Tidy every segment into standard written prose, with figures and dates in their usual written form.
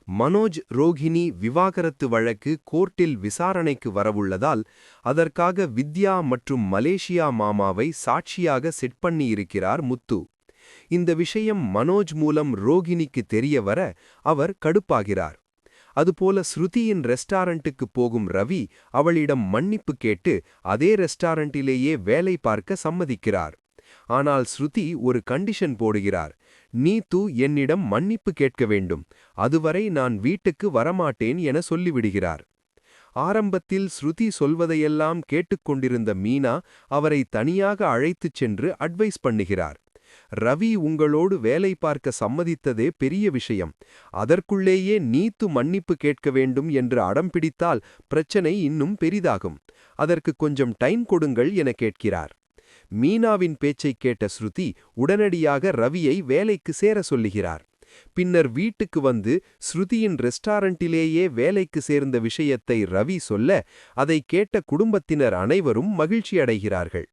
மனோஜ் ரோகிணி விவாகரத்து வழக்கு கோர்ட்டில் விசாரணைக்கு வரவுள்ளதால் அதற்காக வித்யா மற்றும் மலேசியா மாமாவை சாட்சியாக செட் பண்ணியிருக்கிறார் முத்து. இந்த விஷயம் மனோஜ் மூலம் ரோகிணிக்கு தெரியவர அவர் கடுப்பாகிறார். அதுபோல ஸ்ருதியின் ரெஸ்டாரண்ட்டுக்கு போகும் ரவி அவளிடம் மன்னிப்பு கேட்டு அதே ரெஸ்டாரண்டிலேயே வேலை பார்க்க சம்மதிக்கிறார். ஆனால் ஸ்ருதி ஒரு கண்டிஷன் போடுகிறார். நீத்து என்னிடம் மன்னிப்பு கேட்க வேண்டும், அதுவரை நான் வீட்டுக்கு வரமாட்டேன் என சொல்லிவிடுகிறார். ஆரம்பத்தில் ஸ்ருதி சொல்வதையெல்லாம் கேட்டுக்கொண்டிருந்த மீனா அவரை தனியாக அழைத்துச் சென்று அட்வைஸ் பண்ணுகிறார். ரவி உங்களோடு வேலை பார்க்க சம்மதித்ததே பெரிய விஷயம், அதற்குள்ளேயே நீத்து மன்னிப்பு கேட்க வேண்டும் என்று அடம்பிடித்தால் பிரச்சனை இன்னும் பெரிதாகும். அதற்கு கொஞ்சம் டைம் கொடுங்கள் என கேட்கிறார். மீனாவின் பேச்சைக் கேட்ட ஸ்ருதி உடனடியாக ரவியை வேலைக்கு சேர சொல்லுகிறார். பின்னர் வீட்டுக்கு வந்து ஸ்ருதியின் ரெஸ்டாரண்டிலேயே வேலைக்கு சேர்ந்த விஷயத்தை ரவி சொல்ல அதை கேட்ட குடும்பத்தினர் அனைவரும் மகிழ்ச்சியடைகிறார்கள்.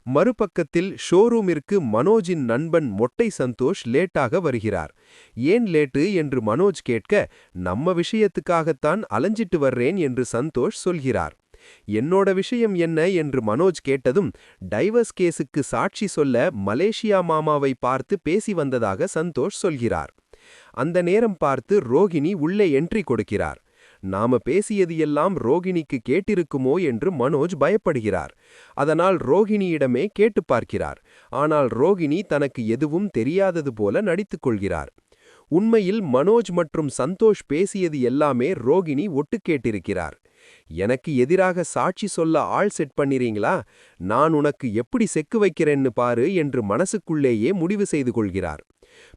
மறுபக்கத்தில் ஷோரூமிற்கு மனோஜின் நண்பன் மொட்டை சந்தோஷ் லேட்டாக வருகிறார். ஏன் லேட்டு என்று மனோஜ் கேட்க, நம்ம விஷயத்துக்காகத்தான் அலைஞ்சிட்டு வர்றேன் என்று சந்தோஷ் சொல்கிறார். என்னோட விஷயம் என்ன என்று மனோஜ் கேட்டதும் டைவர்ஸ் கேஸுக்கு சாட்சி சொல்ல மலேசியா மாமாவை பார்த்து பேசி வந்ததாக சந்தோஷ் சொல்கிறார். அந்த நேரம் பார்த்து ரோகிணி உள்ளே என்ட்ரி கொடுக்கிறார். நாம பேசியது எல்லாம் ரோகிணிக்கு கேட்டிருக்குமோ என்று மனோஜ் பயப்படுகிறார். அதனால் ரோகிணியிடமே கேட்டு பார்க்கிறார். ஆனால் ரோகிணி தனக்கு எதுவும் தெரியாதது போல நடித்துக் கொள்கிறார். உண்மையில் மனோஜ் மற்றும் சந்தோஷ் பேசியது எல்லாமே ரோகிணி ஒட்டு கேட்டிருக்கிறார். எனக்கு எதிராக சாட்சி சொல்ல ஆள் செட் பண்ணிறீங்களா, நான் உனக்கு எப்படி செக்கு வைக்கிறேன்னு பாரு என்று மனசுக்குள்ளேயே முடிவு செய்து கொள்கிறார்.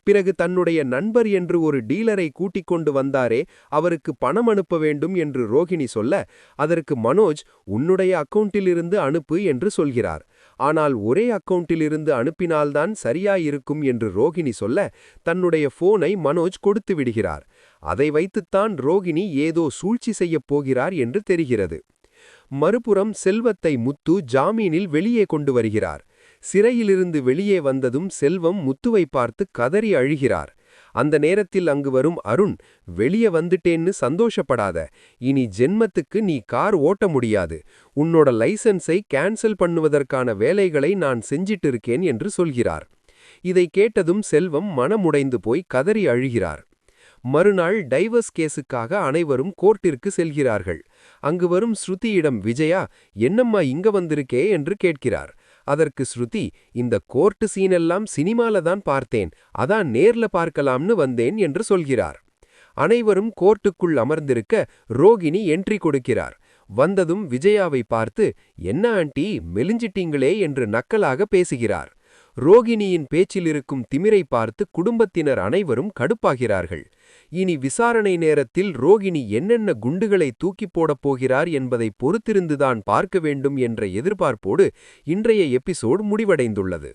பிறகு தன்னுடைய நண்பர் என்று ஒரு டீலரை கூட்டிக் கொண்டு வந்தாரே, அவருக்கு பணம் அனுப்ப வேண்டும் என்று ரோகிணி சொல்ல, அதற்கு மனோஜ் உன்னுடைய அக்கவுண்டிலிருந்து அனுப்பு என்று சொல்கிறார். ஆனால் ஒரே அக்கவுண்டிலிருந்து அனுப்பினால்தான் சரியாயிருக்கும் என்று ரோகிணி சொல்ல, தன்னுடைய போனை மனோஜ் கொடுத்து விடுகிறார். அதை வைத்துத்தான் ரோகிணி ஏதோ சூழ்ச்சி செய்யப் போகிறார் என்று தெரிகிறது. மறுபுறம் செல்வத்தை முத்து ஜாமீனில் வெளியே கொண்டு வருகிறார். சிறையிலிருந்து வெளியே வந்ததும் செல்வம் முத்துவை பார்த்து கதறி அழுகிறார். அந்த நேரத்தில் அங்கு வரும் அருண், வெளியே வந்துட்டேன்னு சந்தோஷப்படாத, இனி ஜென்மத்துக்கு நீ கார் ஓட்ட முடியாது, உன்னோட லைசன்ஸை கேன்சல் பண்ணுவதற்கான வேலைகளை நான் செஞ்சிட்டு இருக்கேன் என்று சொல்கிறார். இதை கேட்டதும் செல்வம் மனமுடைந்து போய் கதறி அழுகிறார். மறுநாள் டைவர்ஸ் கேஸுக்காக அனைவரும் கோர்ட்டிற்கு செல்கிறார்கள். அங்கு வரும் ஸ்ருதியிடம் விஜயா, என்னம்மா இங்க வந்திருக்கே என்று கேட்கிறார். அதற்கு ஸ்ருதி, இந்த கோர்ட்டு சீனெல்லாம் சினிமால தான் பார்த்தேன், அதான் நேர்ல பார்க்கலாம்னு வந்தேன் என்று சொல்கிறார். அனைவரும் கோர்ட்டுக்குள் அமர்ந்திருக்க ரோகிணி என்ட்ரி கொடுக்கிறார். வந்ததும் விஜயாவை பார்த்து, என்ன ஆண்டி மெலிஞ்சிட்டீங்களே என்று நக்கலாக பேசுகிறார். ரோகிணியின் பேச்சில் இருக்கும் திமிரை பார்த்து குடும்பத்தினர் அனைவரும் கடுப்பாகிறார்கள். இனி விசாரணை நேரத்தில் ரோகிணி என்னென்ன குண்டுகளை தூக்கிப் போடப் போகிறார் என்பதை பொறுத்திருந்துதான் பார்க்க வேண்டும் என்ற எதிர்பார்ப்போடு இன்றைய எபிசோட் முடிவடைந்துள்ளது.